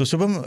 तो शुभम,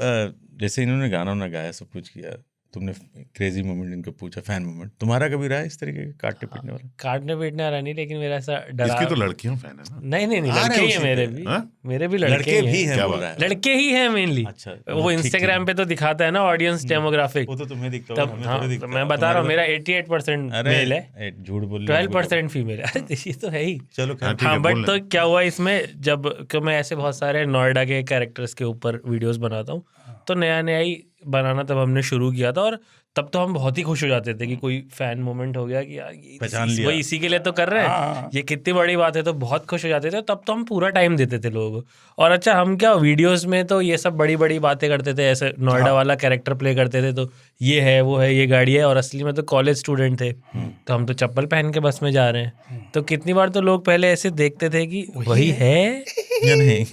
जैसे इन्होंने गाना वाना गाया, सब कुछ किया, तुमने क्रेजी मोमेंट इनको पूछा, फैन मोमेंट तुम्हारा कभी रहा है इस तरीके का काटने पीटने वाला? काटने पीटने वाला नहीं, लेकिन मेरा ऐसा डरा। इसकी तो लड़कियों फैन है ना? नहीं, लड़के ही हैं मेरे भी। मेरे भी लड़के भी हैं, क्या बोल बात रहा है। लड़के ही हैं मेनली। अच्छा, वो इंस्टाग्राम पे तो दिखाता है ना ऑडियंस डेमोग्राफिक, वो तो तुम्हें दिखता है, हमें थोड़ी दिखता है। मैं बता रहा हूँ, मेरा 88% मेल है, झूठ बोल 12% फीमेल है। अरे ये तो है ही। चलो हाँ, बट तो क्या हुआ इसमें, जब मैं ऐसे बहुत सारे नोएडा के कैरेक्टर्स के ऊपर वीडियोस बनाता हूँ, तो नया ही बनाना तब हमने शुरू किया था, और तब तो हम बहुत ही खुश हो जाते थे कि कोई फैन मोमेंट हो गया कि यार पहचान लिया, वही इसी के लिए तो कर रहे हैं, ये कितनी बड़ी बात है, तो बहुत खुश हो जाते थे। तब तो हम पूरा टाइम देते थे लोगों को। और अच्छा, हम क्या वीडियोस में तो ये सब बड़ी बड़ी बातें करते थे, ऐसे नोएडा वाला कैरेक्टर प्ले करते थे, तो ये है वो है ये गाड़ी है, और असली में तो कॉलेज स्टूडेंट थे, तो हम तो चप्पल पहन के बस में जा रहे हैं। तो कितनी बार तो लोग पहले ऐसे देखते थे कि वही है या नहीं,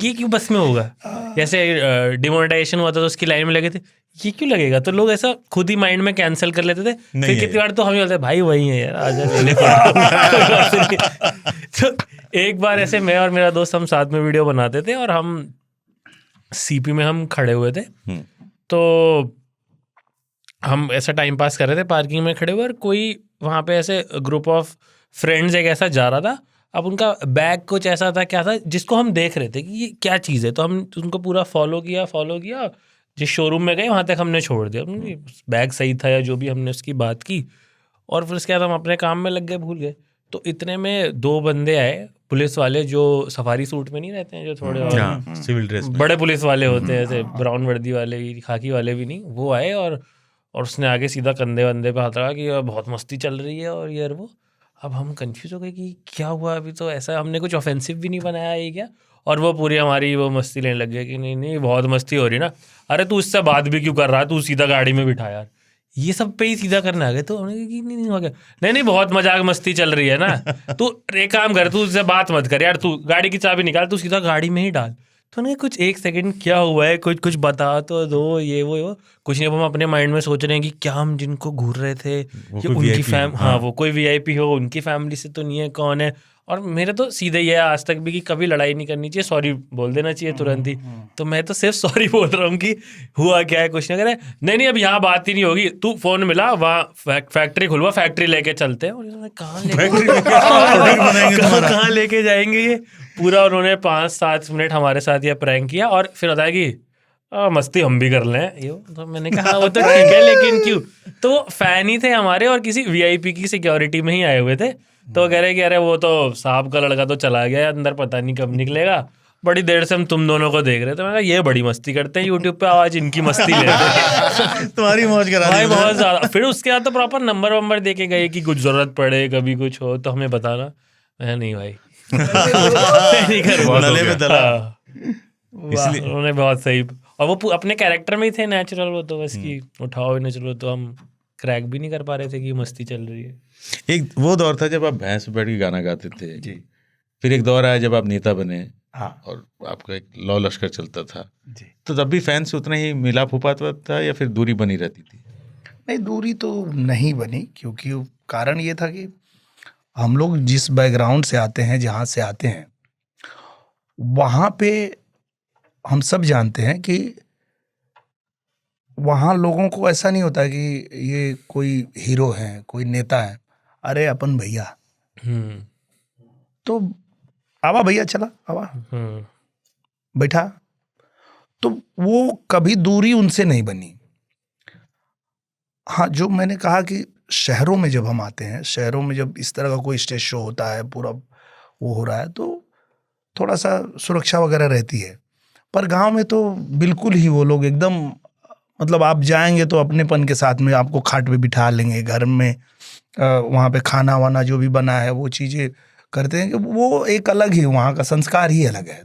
ये क्यों बस में होगा। जैसे डिमोनेटाइजेशन हुआ था तो उसकी लाइन में लगे थे, ये क्यों लगेगा, तो लोग ऐसा खुद ही माइंड में कैंसिल कर लेते थे। फिर कितनी बार तो हम ही बोलते भाई वही है यार, आजा ले ले। तो एक बार ऐसे मैं और मेरा दोस्त हम साथ में वीडियो बनाते थे, और हम सीपी में हम खड़े हुए थे, तो हम ऐसा टाइम पास कर रहे थे, पार्किंग में खड़े हुए, और कोई वहाँ पे ऐसे ग्रुप ऑफ फ्रेंड्स एक ऐसा जा रहा था। अब उनका बैग कुछ ऐसा था, क्या था, जिसको हम देख रहे थे कि ये क्या चीज़ है, तो हम उनको पूरा फॉलो किया, जिस शोरूम में गए वहाँ तक हमने छोड़ दिया, बैग सही था या जो भी, हमने उसकी बात की, और फिर उसके बाद हम अपने काम में लग गए, भूल गए। तो इतने में 2 बंदे आए, पुलिस वाले, जो सफारी सूट में नहीं रहते हैं, जो थोड़े सिविल ड्रेस में बड़े पुलिस वाले होते हैं, ऐसे ब्राउन वर्दी वाले, खाकी वाले भी नहीं, वो आए, और उसने आगे सीधा कंधे वंदे पे हाथ रखा कि बहुत मस्ती चल रही है, और ये वो। अब हम कंफ्यूज हो गए कि क्या हुआ, अभी तो ऐसा हमने कुछ ऑफेंसिव भी नहीं बनाया है क्या, और वो पूरी हमारी वो मस्ती लेने लग गए कि नहीं बहुत मस्ती हो रही ना, अरे तू इससे बात भी क्यों कर रहा है, तू सीधा गाड़ी में बिठा यार, ये सब पे ही सीधा करना आ गए। तो हमने कहा कि नहीं हो गया, नहीं बहुत मजाक मस्ती चल रही है ना, तू एक काम कर, तू उससे बात मत कर यार, तू गाड़ी की चाबी निकाल, तू सीधा गाड़ी में ही डाल। तो नहीं, कुछ 1 सेकंड क्या हुआ है, कुछ बता तो दो, ये वो कुछ नहीं। अब हम अपने माइंड में सोच रहे हैं कि क्या हम जिनको घूर रहे थे कि उनकी वो कोई वीआईपी हो, उनकी फैमिली से तो नहीं है, कौन है। और मेरे तो सीधे ये है आज तक भी कि कभी लड़ाई नहीं करनी चाहिए, सॉरी बोल देना चाहिए तुरंत ही। तो मैं तो सिर्फ सॉरी बोल रहा हूँ कि हुआ क्या है, कुछ नहीं करे, नहीं अब यहाँ बात ही नहीं होगी, तू फोन मिला, वहाँ फैक्ट्री खुलवा, फैक्ट्री लेके चलते हैं। और कहाँ लेके जाएंगे ये पूरा। उन्होंने 5-7 मिनट हमारे साथ ये प्रैंक किया, और फिर बताया कि मस्ती हम भी कर लें ये। तो मैंने कहा वो तो ठीक है, लेकिन क्यों। तो फैन ही थे हमारे, और किसी वीआईपी की सिक्योरिटी में ही आए हुए थे। तो कह रहे कि अरे वो तो साहब का लड़का तो चला गया अंदर, पता नहीं कब निकलेगा, बड़ी देर से हम तुम दोनों को देख रहे थे। मैं कहा ये बड़ी मस्ती करते हैं यूट्यूब पे, आज इनकी मस्ती लेते हैं। तुम्हारी मौज करा भाई बहुत ज्यादा। फिर उसके बाद तो प्रॉपर नंबर दे के गए कि कुछ जरूरत पड़े, कभी कुछ हो तो हमें बताना। मैं नहीं भाई नहीं कर, इसलिए उन्होंने बहुत सही, और वो अपने कैरेक्टर में ही थे नेचुरल, वो तो बस की उठाओ नेचुरल, तो हम क्रैक भी नहीं कर पा रहे थे कि मस्ती चल रही है। एक वो दौर था जब आप भैंस पे बैठ के गाना गाते थे जी, फिर एक दौर आया जब आप नेता बने, और आपका एक लौ लश्कर चलता था जी, तो तब भी फैन से उतना ही मिलाप हो पाता था या फिर दूरी बनी रहती थी? नहीं, दूरी तो नहीं बनी, क्योंकि कारण ये था कि हम लोग जिस बैकग्राउंड से आते हैं, जहाँ से आते हैं, वहाँ पे हम सब जानते हैं कि वहाँ लोगों को ऐसा नहीं होता कि ये कोई हीरो है, कोई नेता है, अरे अपन भैया, तो आवा भैया, चला आवा, बैठा। तो वो कभी दूरी उनसे नहीं बनी। हाँ, जो मैंने कहा कि शहरों में जब हम आते हैं, शहरों में जब इस तरह का कोई स्टेज शो होता है, पूरा वो हो रहा है, तो थोड़ा सा सुरक्षा वगैरह रहती है। पर गांव में तो बिल्कुल ही वो लोग एकदम, मतलब आप जाएंगे तो अपनेपन के साथ में आपको खाट पे बिठा लेंगे, घर में वहाँ पे खाना वाना जो भी बना है वो चीज़ें करते हैं, कि वो एक अलग ही, वहाँ का संस्कार ही अलग है।